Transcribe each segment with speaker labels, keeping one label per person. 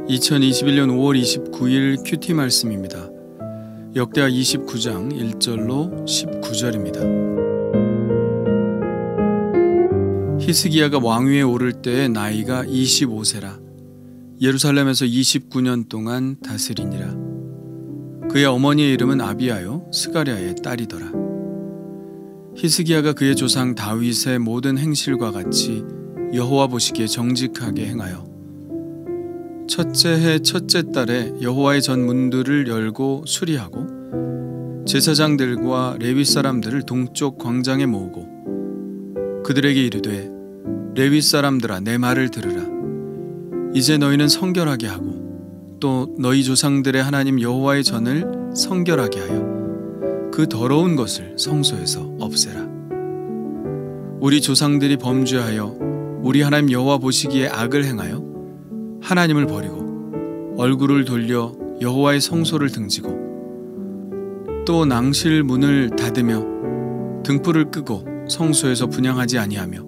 Speaker 1: 2021년 5월 29일 큐티 말씀입니다. 역대하 29장 1절로 19절입니다. 히스기야가 왕위에 오를 때의 나이가 25세라. 예루살렘에서 29년 동안 다스리니라. 그의 어머니의 이름은 아비야요 스가랴의 딸이더라. 히스기야가 그의 조상 다윗의 모든 행실과 같이 여호와 보시기에 정직하게 행하여 첫째 해 첫째 달에 여호와의 전 문들을 열고 수리하고 제사장들과 레위 사람들을 동쪽 광장에 모으고 그들에게 이르되 레위 사람들아 내 말을 들으라. 이제 너희는 성결하게 하고 또 너희 조상들의 하나님 여호와의 전을 성결하게 하여 그 더러운 것을 성소에서 없애라. 우리 조상들이 범죄하여 우리 하나님 여호와 보시기에 악을 행하여 하나님을 버리고 얼굴을 돌려 여호와의 성소를 등지고 또 낭실 문을 닫으며 등불을 끄고 성소에서 분향하지 아니하며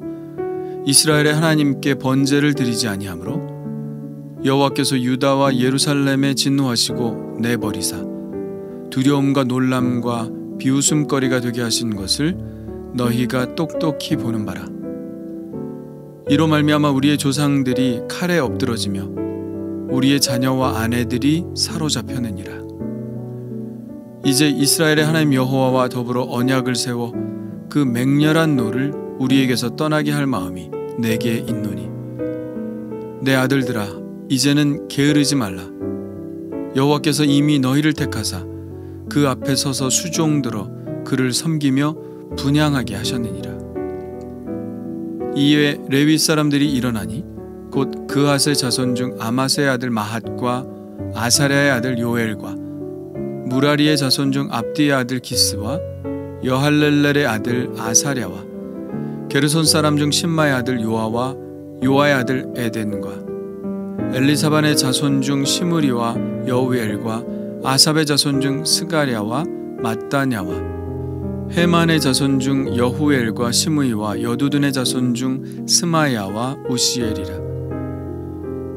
Speaker 1: 이스라엘의 하나님께 번제를 드리지 아니하므로 여호와께서 유다와 예루살렘에 진노하시고 내버리사 두려움과 놀람과 비웃음거리가 되게 하신 것을 너희가 똑똑히 보는 바라. 이로 말미암아 우리의 조상들이 칼에 엎드러지며 우리의 자녀와 아내들이 사로잡혔느니라. 이제 이스라엘의 하나님 여호와와 더불어 언약을 세워 그 맹렬한 노를 우리에게서 떠나게 할 마음이 내게 있노니 내 아들들아 이제는 게으르지 말라. 여호와께서 이미 너희를 택하사 그 앞에 서서 수종들어 그를 섬기며 분향하게 하셨느니라. 이에 레위 사람들이 일어나니 곧 그핫의 자손 중 아마스의 아들 마핫과 아사랴의 아들 요엘과 무라리의 자손 중 압디의 아들 기스와 여할렐렐의 아들 아사랴와 게르손 사람 중 심마의 아들 요아와 요아의 아들 에덴과 엘리사반의 자손 중 시므리와 여우엘과 아삽의 자손 중 스가랴와 mat다냐와 헤만의 자손 중 여후엘과 시므이와 여두둔의 자손 중 스마야와 우시엘이라.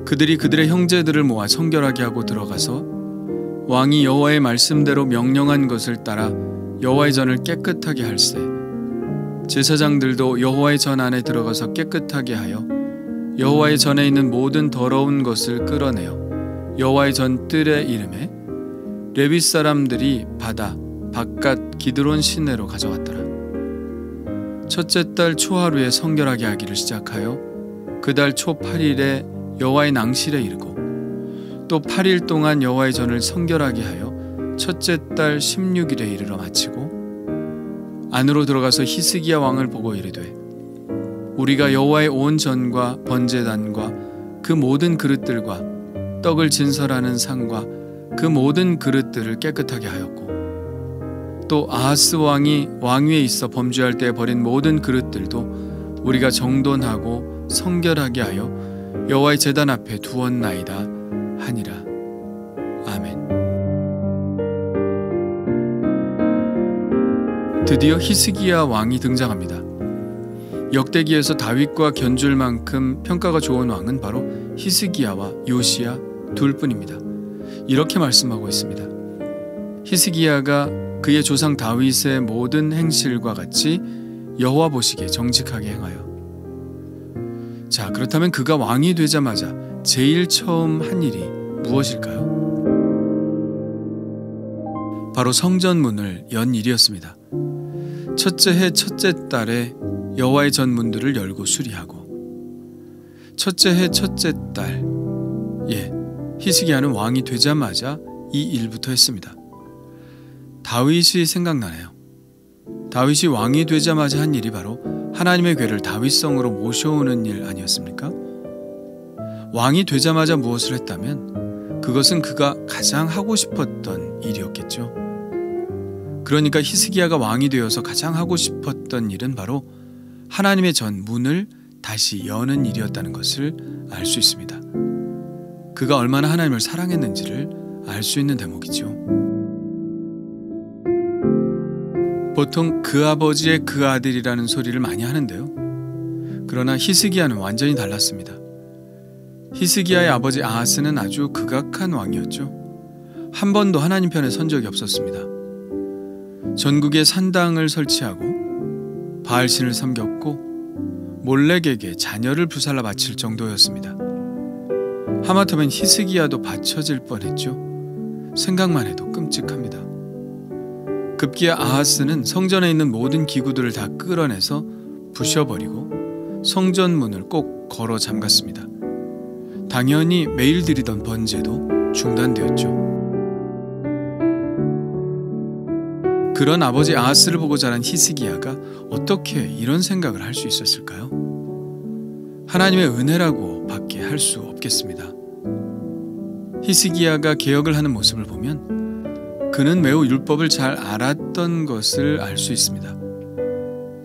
Speaker 1: 그들이 그들의 형제들을 모아 성결하게 하고 들어가서 왕이 여호와의 말씀대로 명령한 것을 따라 여호와의 전을 깨끗하게 할세. 제사장들도 여호와의 전 안에 들어가서 깨끗하게 하여 여호와의 전에 있는 모든 더러운 것을 끌어내어 여호와의 전 뜰에 이름에 레위 사람들이 바다 바깥 기드론 시내로 가져갔더라. 첫째 달 초하루에 성결하게 하기를 시작하여 그 달 초 8일에 여호와의 낭실에 이르고 또 8일 동안 여호와의 전을 성결하게 하여 첫째 달 16일에 이르러 마치고 안으로 들어가서 히스기야 왕을 보고 이르되 우리가 여호와의 온 전과 번제단과 그 모든 그릇들과 떡을 진설하는 상과 그 모든 그릇들을 깨끗하게 하였고 또 아하스 왕이 왕위에 있어 범죄할 때 버린 모든 그릇들도 우리가 정돈하고 성결하게 하여 여호와의 제단 앞에 두었나이다 하니라. 아멘. 드디어 히스기야 왕이 등장합니다. 역대기에서 다윗과 견줄 만큼 평가가 좋은 왕은 바로 히스기야와 요시야 둘뿐입니다. 이렇게 말씀하고 있습니다. 히스기야가 그의 조상 다윗의 모든 행실과 같이 여호와 보시기에 정직하게 행하여. 자, 그렇다면 그가 왕이 되자마자 제일 처음 한 일이 무엇일까요? 바로 성전문을 연 일이었습니다. 첫째 해 첫째 달에 여호와의 전 문들을 열고 수리하고 첫째 해 첫째 달 히스기야는 왕이 되자마자 이 일부터 했습니다. 다윗이 생각나네요. 다윗이 왕이 되자마자 한 일이 바로 하나님의 궤를 다윗성으로 모셔오는 일 아니었습니까? 왕이 되자마자 무엇을 했다면 그것은 그가 가장 하고 싶었던 일이었겠죠. 그러니까 히스기야가 왕이 되어서 가장 하고 싶었던 일은 바로 하나님의 전 문을 다시 여는 일이었다는 것을 알 수 있습니다. 그가 얼마나 하나님을 사랑했는지를 알 수 있는 대목이죠. 보통 그 아버지의 그 아들이라는 소리를 많이 하는데요. 그러나 히스기야는 완전히 달랐습니다. 히스기야의 아버지 아하스는 아주 극악한 왕이었죠. 한 번도 하나님 편에 선 적이 없었습니다. 전국에 산당을 설치하고 바알신을 섬겼고 몰렉에게 자녀를 부살라 바칠 정도였습니다. 하마터면 히스기야도 바쳐질 뻔했죠. 생각만 해도 끔찍합니다. 급기야 아하스는 성전에 있는 모든 기구들을 다 끌어내서 부셔버리고 성전 문을 꼭 걸어 잠갔습니다. 당연히 매일 드리던 번제도 중단되었죠. 그런 아버지 아하스를 보고 자란 히스기야가 어떻게 이런 생각을 할 수 있었을까요? 하나님의 은혜라고 밖에 할 수 없겠습니다. 히스기야가 개혁을 하는 모습을 보면 그는 매우 율법을 잘 알았던 것을 알 수 있습니다.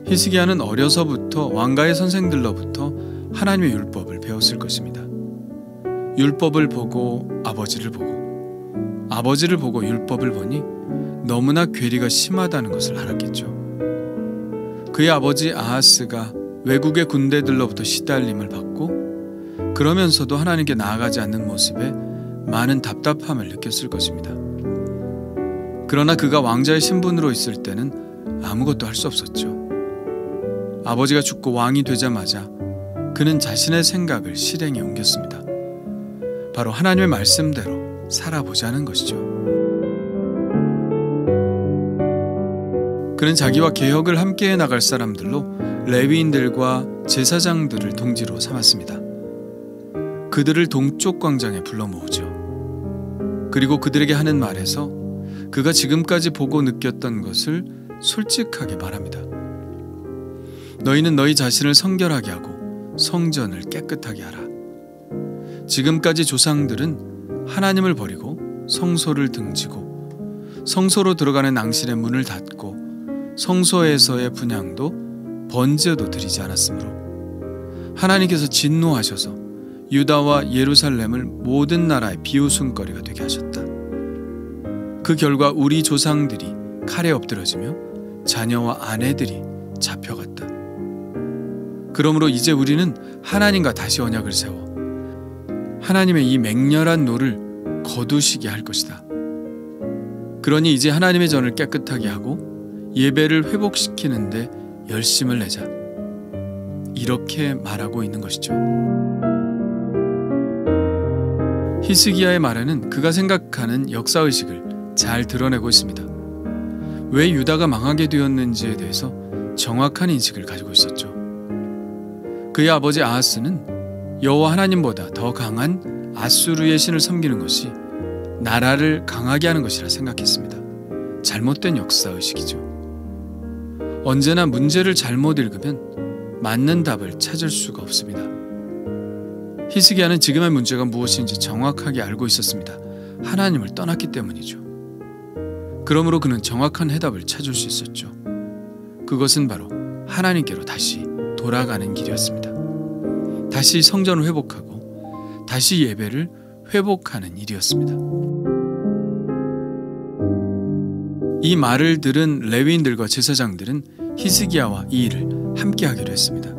Speaker 1: 히스기야는 어려서부터 왕가의 선생들로부터 하나님의 율법을 배웠을 것입니다. 율법을 보고 아버지를 보고 아버지를 보고 율법을 보니 너무나 괴리가 심하다는 것을 알았겠죠. 그의 아버지 아하스가 외국의 군대들로부터 시달림을 받고 그러면서도 하나님께 나아가지 않는 모습에 많은 답답함을 느꼈을 것입니다. 그러나 그가 왕자의 신분으로 있을 때는 아무것도 할 수 없었죠. 아버지가 죽고 왕이 되자마자 그는 자신의 생각을 실행에 옮겼습니다. 바로 하나님의 말씀대로 살아보자는 것이죠. 그는 자기와 개혁을 함께해 나갈 사람들로 레위인들과 제사장들을 동지로 삼았습니다. 그들을 동쪽 광장에 불러 모으죠. 그리고 그들에게 하는 말에서 그가 지금까지 보고 느꼈던 것을 솔직하게 말합니다. 너희는 너희 자신을 성결하게 하고 성전을 깨끗하게 하라. 지금까지 조상들은 하나님을 버리고 성소를 등지고 성소로 들어가는 낭실의 문을 닫고 성소에서의 분향도 번제도 드리지 않았으므로 하나님께서 진노하셔서 유다와 예루살렘을 모든 나라의 비웃음거리가 되게 하셨다. 그 결과 우리 조상들이 칼에 엎드러지며 자녀와 아내들이 잡혀갔다. 그러므로 이제 우리는 하나님과 다시 언약을 세워 하나님의 이 맹렬한 노를 거두시게 할 것이다. 그러니 이제 하나님의 전을 깨끗하게 하고 예배를 회복시키는데 열심을 내자. 이렇게 말하고 있는 것이죠. 히스기야의 말에는 그가 생각하는 역사의식을 잘 드러내고 있습니다. 왜 유다가 망하게 되었는지에 대해서 정확한 인식을 가지고 있었죠. 그의 아버지 아하스는 여호와 하나님보다 더 강한 아수르의 신을 섬기는 것이 나라를 강하게 하는 것이라 생각했습니다. 잘못된 역사의식이죠. 언제나 문제를 잘못 읽으면 맞는 답을 찾을 수가 없습니다. 히스기야는 지금의 문제가 무엇인지 정확하게 알고 있었습니다. 하나님을 떠났기 때문이죠. 그러므로 그는 정확한 해답을 찾을 수 있었죠. 그것은 바로 하나님께로 다시 돌아가는 길이었습니다. 다시 성전을 회복하고 다시 예배를 회복하는 일이었습니다. 이 말을 들은 레위인들과 제사장들은 히스기야와 이 일을 함께 하기로 했습니다.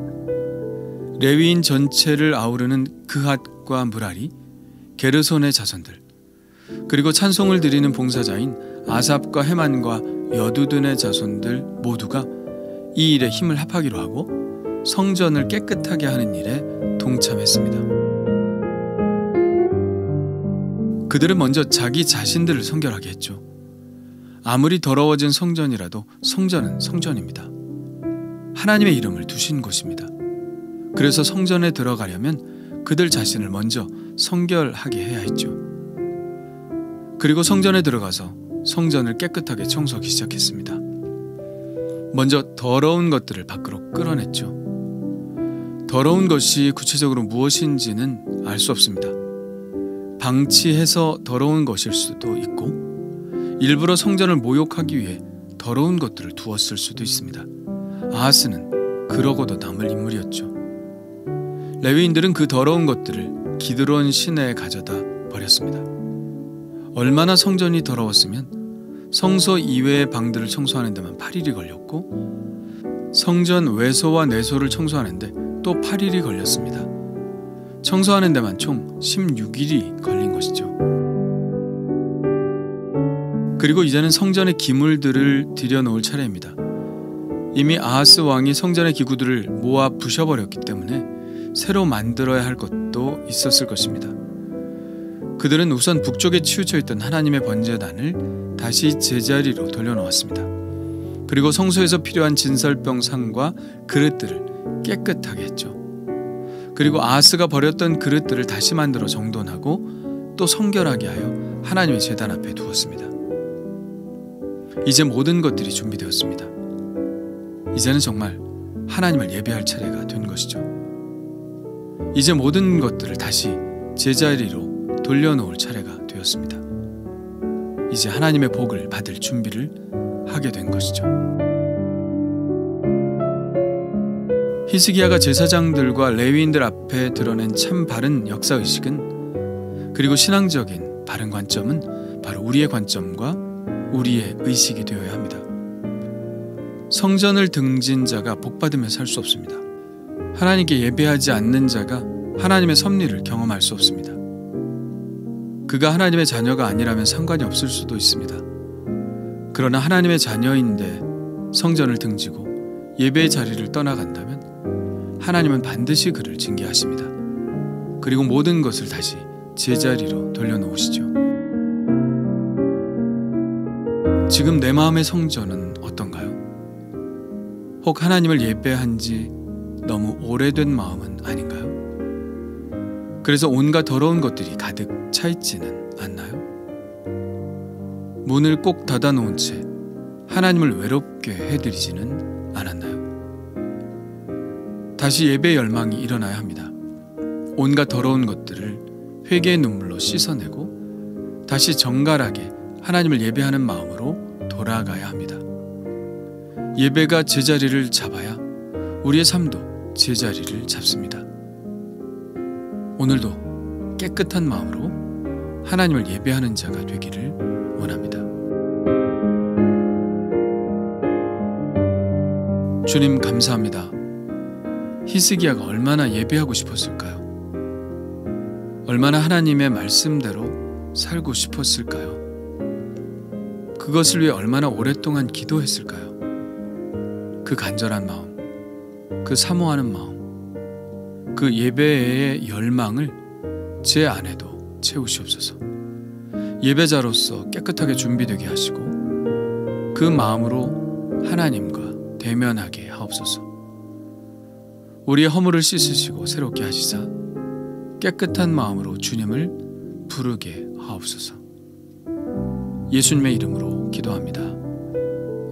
Speaker 1: 레위인 전체를 아우르는 그핫과 무라리, 게르손의 자손들, 그리고 찬송을 드리는 봉사자인 아삽과 헤만과 여두둔의 자손들 모두가 이 일에 힘을 합하기로 하고 성전을 깨끗하게 하는 일에 동참했습니다. 그들은 먼저 자기 자신들을 성결하게 했죠. 아무리 더러워진 성전이라도 성전은 성전입니다. 하나님의 이름을 두신 곳입니다. 그래서 성전에 들어가려면 그들 자신을 먼저 성결하게 해야 했죠. 그리고 성전에 들어가서 성전을 깨끗하게 청소하기 시작했습니다. 먼저 더러운 것들을 밖으로 끌어냈죠. 더러운 것이 구체적으로 무엇인지는 알 수 없습니다. 방치해서 더러운 것일 수도 있고 일부러 성전을 모욕하기 위해 더러운 것들을 두었을 수도 있습니다. 아하스는 그러고도 남을 인물이었죠. 레위인들은 그 더러운 것들을 기드론 시내에 가져다 버렸습니다. 얼마나 성전이 더러웠으면 성소 이외의 방들을 청소하는 데만 8일이 걸렸고 성전 외소와 내소를 청소하는 데 또 8일이 걸렸습니다. 청소하는 데만 총 16일이 걸린 것이죠. 그리고 이제는 성전의 기물들을 들여놓을 차례입니다. 이미 아하스 왕이 성전의 기구들을 모아 부셔버렸기 때문에 새로 만들어야 할 것도 있었을 것입니다. 그들은 우선 북쪽에 치우쳐 있던 하나님의 번제단을 다시 제자리로 돌려놓았습니다. 그리고 성소에서 필요한 진설병 상과 그릇들을 깨끗하게 했죠. 그리고 아하스가 버렸던 그릇들을 다시 만들어 정돈하고 또 성결하게 하여 하나님의 제단 앞에 두었습니다. 이제 모든 것들이 준비되었습니다. 이제는 정말 하나님을 예배할 차례가 된 것이죠. 이제 모든 것들을 다시 제자리로 돌려놓을 차례가 되었습니다. 이제 하나님의 복을 받을 준비를 하게 된 것이죠. 히스기야가 제사장들과 레위인들 앞에 드러낸 참 바른 역사의식은, 그리고 신앙적인 바른 관점은 바로 우리의 관점과 우리의 의식이 되어야 합니다. 성전을 등진 자가 복받으며 살 수 없습니다. 하나님께 예배하지 않는 자가 하나님의 섭리를 경험할 수 없습니다. 그가 하나님의 자녀가 아니라면 상관이 없을 수도 있습니다. 그러나 하나님의 자녀인데 성전을 등지고 예배의 자리를 떠나간다면 하나님은 반드시 그를 징계하십니다. 그리고 모든 것을 다시 제자리로 돌려놓으시죠. 지금 내 마음의 성전은 어떤가요? 혹 하나님을 예배한 지 너무 오래된 마음은 아닌가요? 그래서 온갖 더러운 것들이 가득 차 있지는 않나요? 문을 꼭 닫아놓은 채 하나님을 외롭게 해드리지는 않았나요? 다시 예배 열망이 일어나야 합니다. 온갖 더러운 것들을 회개의 눈물로 씻어내고 다시 정갈하게 하나님을 예배하는 마음으로 돌아가야 합니다. 예배가 제자리를 잡아야 우리의 삶도 제자리를 잡습니다. 오늘도 깨끗한 마음으로 하나님을 예배하는 자가 되기를 원합니다. 주님 감사합니다. 히스기야가 얼마나 예배하고 싶었을까요? 얼마나 하나님의 말씀대로 살고 싶었을까요? 그것을 위해 얼마나 오랫동안 기도했을까요? 그 간절한 마음, 그 사모하는 마음, 그 예배의 열망을 제 안에도 채우시옵소서. 예배자로서 깨끗하게 준비되게 하시고 그 마음으로 하나님과 대면하게 하옵소서. 우리의 허물을 씻으시고 새롭게 하시사 깨끗한 마음으로 주님을 부르게 하옵소서. 예수님의 이름으로 기도합니다.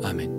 Speaker 1: 아멘.